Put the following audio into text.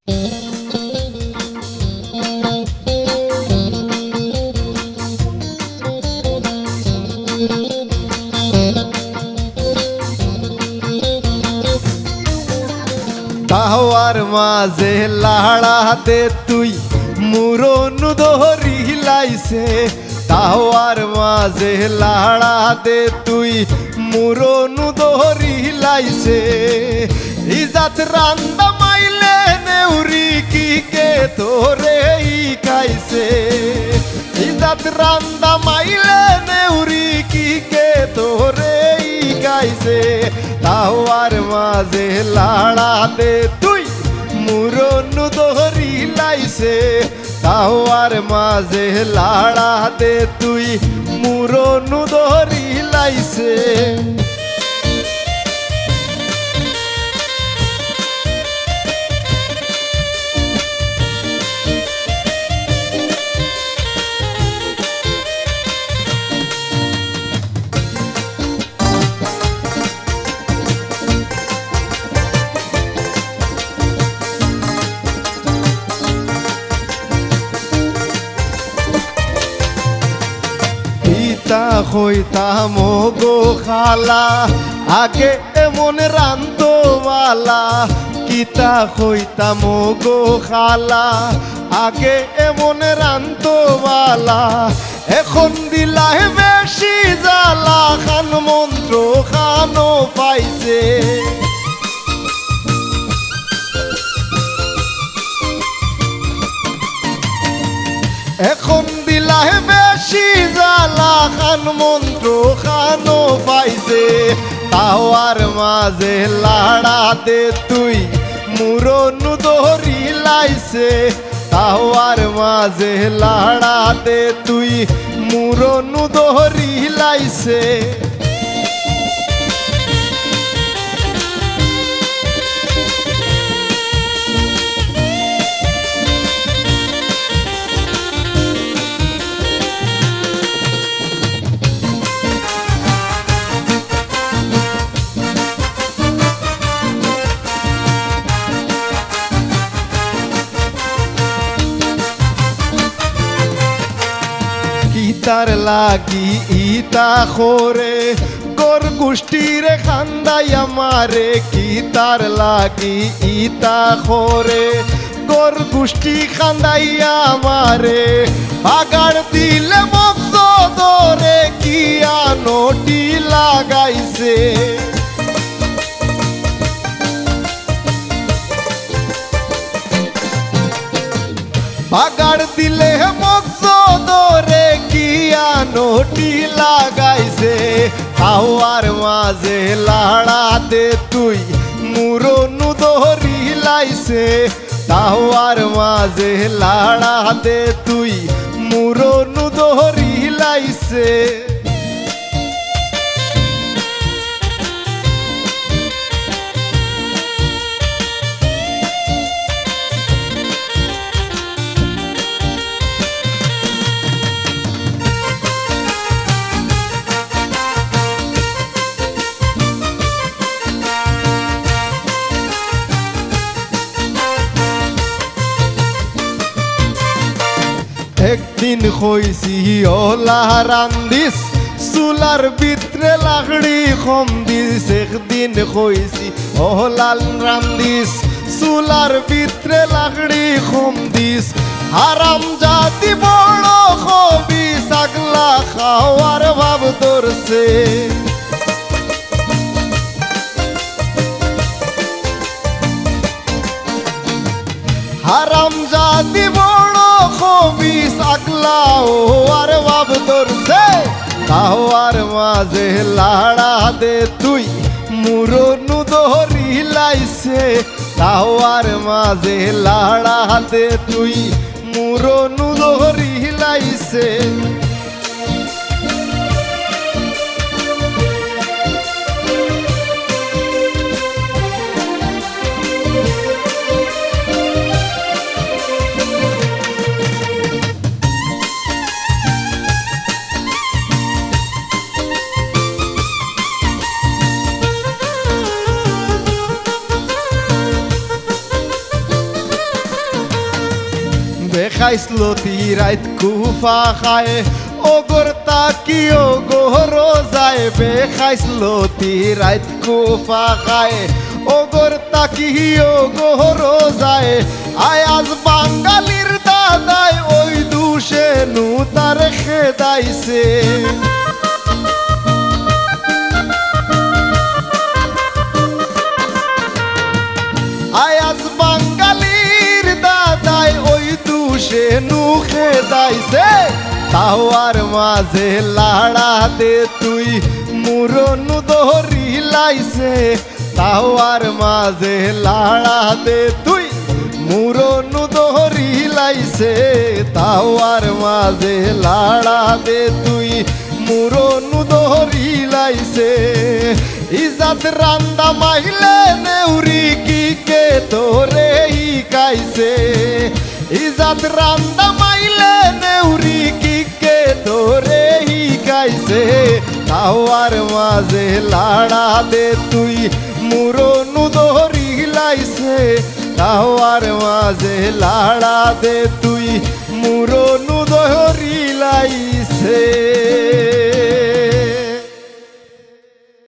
তাওয়ার মাঝে লাড়াতে তুই মুরন দহরি লাইছে, তাওয়ার মাঝে লাড়াতে তুই মুরন দহরি লাইছে। ইজাত রান্দা মাইলে নেউরি কি কে তোরে খাইছে, ইজাত রান্দা মাইলে নেউরি কি কে তোরে খাইছে। তাওয়ার মাঝে লাড়াতে তুই মুরন দহরি লাইছে, তাওয়ার মাঝে লাড়াতে তুই মুরন দহরি লাইছে। পিতা হইতাম গো খালা আগে এমন রান্তওয়ালা, কিতা হইতাম গো খালা আগে এমন রান্তওয়ালা। এখন দিলাই বেশি জ্বালা খান মন্ত্র খানো পাইছে, এখন দিলাই বেশি জ্বালা খান মন্ত্র খানো পাইছে। তাওয়ার মাঝে লাড়াতে তুই মুরন দহরি লাইছে, তাওয়ার মাঝে লাড়াতে তুই মুরন দহরি লাইছে। ইতার লাগি ইতা খোরে গোর গোষ্ঠীরে খান্দাই আমারে, কিতার লাগি ইতা খোরে গোর গোষ্ঠী খান্দাইয়া আমারে। বাগাড় দিলে মকসদরে কি আনোটি লাগাইছে, বাগাড় দিলে মকসদরে কি আনোটি লাগাইছে। তাওয়ার মাঝে লাড়াতে তুই মুরন দহরি লাইছে, তাওয়ার মাঝে লাড়াতে তুই মুরন দহরি লাইছে। একদিন কইছি ওলা রান্দিস চুলার ভিতরে লাকড়ি কম দিস, একদিন কইছি ওলাল রান্দিস চুলার ভিতরে লাকড়ি কম দিস। হারাম জাতি বড় খবি সাগলা খাওয়ার ভাব ধরছে, হারাম জাতি বড় খবি সাগলা ও আর ভাব ধরছে। তাওয়ার মাঝে লাড়াতে তুই মুরন দহরি লাইছে, তাওয়ার মাঝে লাড়াতে তুই মুরন দহরি লাইছে। বেখাইছলো তিরাইত কুফা খায় ওগর তাকি ওগর যায় বেখাইছলো তিরাইত কুফা খায় ওগর তাকি ওগর যায় আয়াজ বাঙালির দাদাই ওই দুষে নু তার খেদাইছে আয়াজ বাঙালির দাদাই ওই দুষে নু খেদাইছে তাওয়ার মাঝে লাড়াতে তুই মুরনু দহরি লাইছে তাওয়ার মাঝে লাড়াতে তুই মুরনু দহরি লাইছে তাওয়ার মাঝে লাড়াতে তুই মুরনু দহরি লাইছে ইজাত রান্দা মাইলে নেউরি কি কে তোরে কাইছে ইজাত রান্দা মাইলে নেউরি কি কে তোরে কাইছে তাওয়ার মাঝে লাড়া দে তুই মুরনু দহরি লাইছে তাওয়ার মাঝে লাড়া দে তুই মুরনু দহরি লাইছে